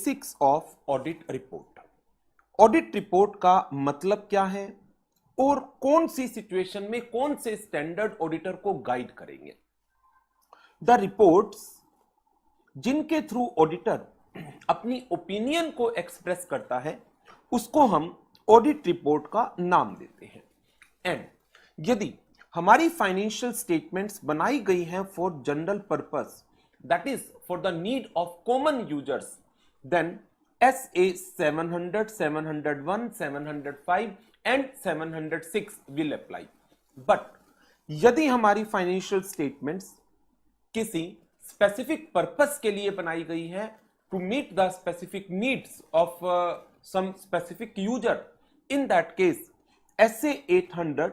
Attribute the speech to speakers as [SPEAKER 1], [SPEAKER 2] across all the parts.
[SPEAKER 1] Basics of audit report. Audit report का मतलब क्या है और कौन सी सिचुएशन में कौन से स्टैंडर्ड ऑडिटर को गाइड करेंगे। द रिपोर्ट्स जिनके थ्रू ऑडिटर अपनी ओपिनियन को एक्सप्रेस करता है उसको हम ऑडिट रिपोर्ट का नाम देते हैं। एंड यदि हमारी फाइनेंशियल स्टेटमेंट्स बनाई गई हैं for general purpose, that is for the need of common users, then SA 700, 701, 705 and 706 will apply. But यदि हमारी फाइनेंशियल स्टेटमेंट्स किसी स्पेसिफिक पर्पस के लिए बनाई गई है to meet the specific needs of some specific user, in that case SA 800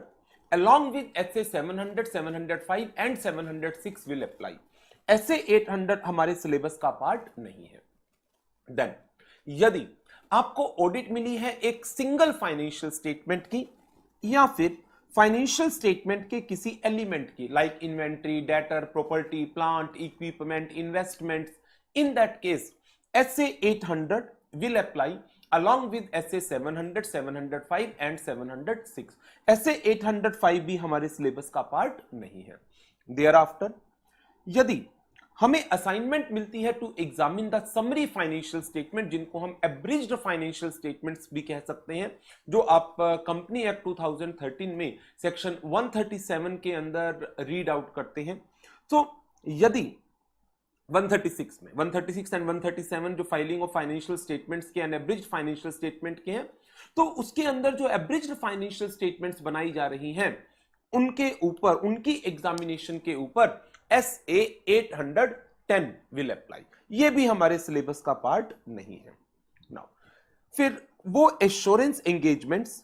[SPEAKER 1] along with SA 700, 705 and 706 will apply. SA 800 हमारे syllabus का पार्ट नहीं है। देन यदि आपको ऑडिट मिली है एक सिंगल फाइनेंशियल स्टेटमेंट की या फिर फाइनेंशियल स्टेटमेंट के किसी एलिमेंट की, like inventory, debtor, property, plant, equipment, investments, in that case SA 800 will apply along with SA 700, 705 and 706. SA 805 भी हमारे सिलेबस का पार्ट नहीं है। Thereafter, यदि हमें असाइनमेंट मिलती है to examine the summary financial statement, जिनको हम एब्रिज्ड फाइनेंशियल स्टेटमेंट्स भी कह सकते हैं, जो आप कंपनी एक्ट 2013 में सेक्शन 137 के अंदर रीड आउट करते हैं। तो यदि 136 में 136 एंड 137 जो फाइलिंग ऑफ फाइनेंशियल स्टेटमेंट्स के अनएब्रिज्ड फाइनेंशियल स्टेटमेंट के हैं, तो उसके अंदर जो एब्रिज्ड फाइनेंशियल स्टेटमेंट्स बनाई जा रही हैं उनके ऊपर, उनकी एग्जामिनेशन के ऊपर SA 810 विल अप्लाई। ये भी हमारे सिलेबस का पार्ट नहीं है। नाउ फिर वो एश्योरेंस एंगेजमेंट्स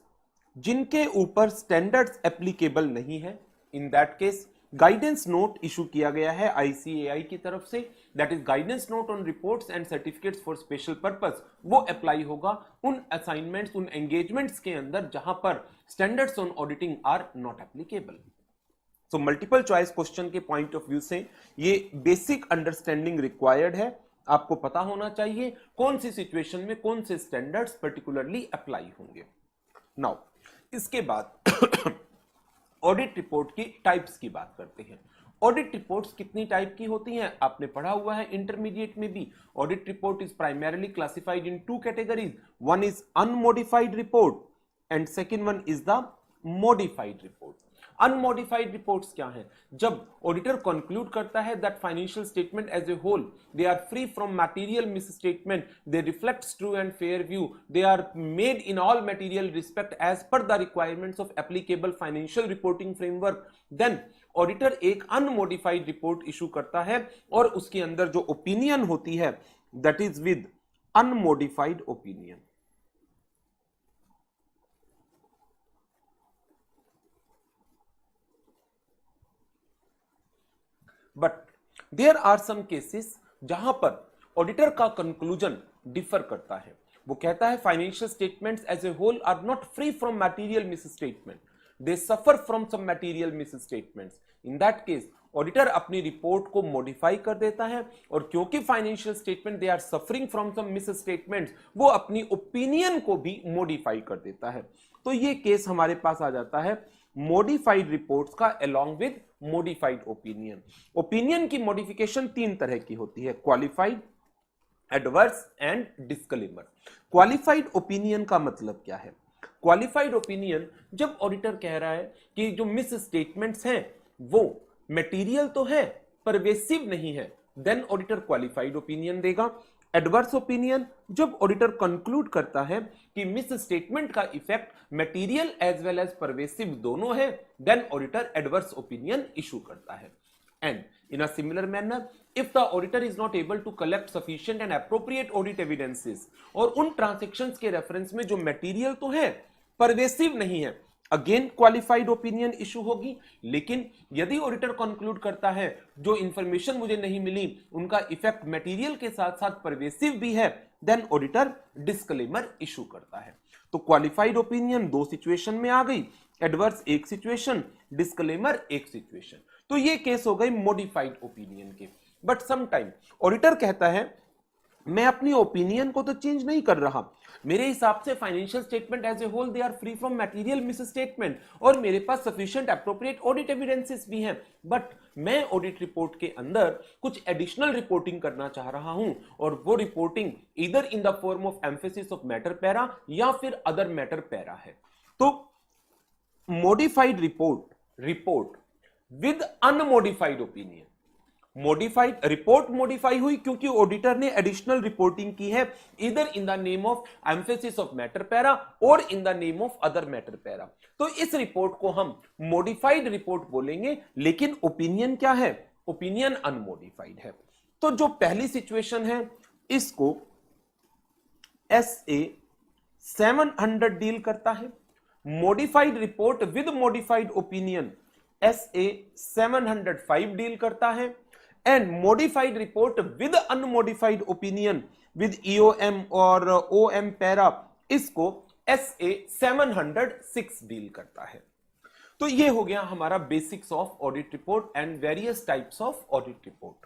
[SPEAKER 1] जिनके ऊपर स्टैंडर्ड्स एप्लीकेबल नहीं है, in that case guidance note issue किया गया है ICAI की तरफ से, that is guidance note on reports and certificates for special purpose. वो अप्लाई होगा उन असाइनमेंट्स, उन एंगेजमेंट्स के अंदर जहां पर standards on auditing are not applicable. So multiple choice question के पॉइंट ऑफ व्यू से ये बेसिक अंडरस्टैंडिंग रिक्वायर्ड है। आपको पता होना चाहिए कौन सी सिचुएशन में कौन से स्टैंडर्ड्स पर्टिकुलरली अप्लाई होंगे। नाउ इसके बाद ऑडिट रिपोर्ट की टाइप्स की बात करते हैं। ऑडिट रिपोर्ट्स कितनी टाइप की होती हैं आपने पढ़ा हुआ है इंटरमीडिएट में भी। Audit report is primarily classified in two categories, one is unmodified report and second one is the modified report. Unmodified reports क्या हैं? जब ऑडिटर कंक्लूड करता है that financial statement as a whole they are free from material misstatement, they reflects true and fair view, they are made in all material respect as per the requirements of applicable financial reporting framework, then auditor एक unmodified report issue करता है और उसके अंदर जो opinion होती है that is with unmodified opinion. But there are some cases जहां पर ऑडिटर का कंक्लूजन डिफर करता है। वो कहता है financial statements as a whole are not free from material misstatement, they suffer from some material misstatements. In that case auditor अपनी report को मॉडिफाई कर देता है और क्योंकि financial statement they are suffering from some misstatements, वो अपनी opinion को भी मॉडिफाई कर देता है। तो ये केस हमारे पास आ जाता है मॉडिफाइड रिपोर्ट्स का along with modified opinion. Opinion की मॉडिफिकेशन तीन तरह की होती है, qualified, adverse and disclaimer. Qualified opinion का मतलब क्या है? क्वालिफाइड ओपिनियन जब ऑडिटर कह रहा है कि जो मिस स्टेटमेंट्स हैं वो मटेरियल तो है, परवेसिव नहीं है, देन ऑडिटर क्वालिफाइड ओपिनियन देगा। एडवर्स ओपिनियन जब ऑडिटर कंक्लूड करता है कि मिस स्टेटमेंट का effect material as well as pervasive दोनों है, then auditor adverse opinion issue करता है। And in a similar manner, if the auditor is not able to collect sufficient and appropriate audit evidences, और उन transactions के reference में जो material तो है परवेसिव नहीं है, अगेन क्वालिफाइड ओपिनियन इशू होगी। लेकिन यदि ऑडिटर कंक्लूड करता है जो इंफॉर्मेशन मुझे नहीं मिली उनका इफेक्ट मटेरियल के साथ साथ परवेसिव भी है, देन ऑडिटर डिस्क्लेमर इशू करता है। तो क्वालिफाइड ओपिनियन दो सिचुएशन में आ गई, एडवर्स एक सिचुएशन, डिस्क्लेमर एक सिचुएशन। तो ये केस हो गई मॉडिफाइड ओपिनियन के। बट सम टाइम ऑडिटर कहता है मैं अपनी ओपिनियन को तो चेंज नहीं कर रहा। मेरे हिसाब से financial statement as a whole they are free from material misstatement और मेरे पास सफिशिएंट एप्रोप्रिएट ऑडिट एविडेंसेस भी हैं, बट मैं ऑडिट रिपोर्ट के अंदर कुछ एडिशनल रिपोर्टिंग करना चाह रहा हूं और वो रिपोर्टिंग इधर in the form of emphasis of matter para या फिर अदर मैटर पैरा है। तो modified report with unmodified opinion, modified report modify हुई क्योंकि ऑडिटर ने एडिशनल रिपोर्टिंग की है इधर in the name of emphasis of matter para और in the name of other matter para. तो इस रिपोर्ट को हम मॉडिफाइड रिपोर्ट बोलेंगे, लेकिन ओपिनियन क्या है? ओपिनियन अनमॉडिफाइड है। तो जो पहली सिचुएशन है इसको SA 700 डील करता है। Modified report with modified opinion SA 705 deal करता है and modified report with unmodified opinion with EOM और OM पैरा इसको SA 706 डील करता है। तो ये हो गया हमारा basics of audit report and various types of audit report.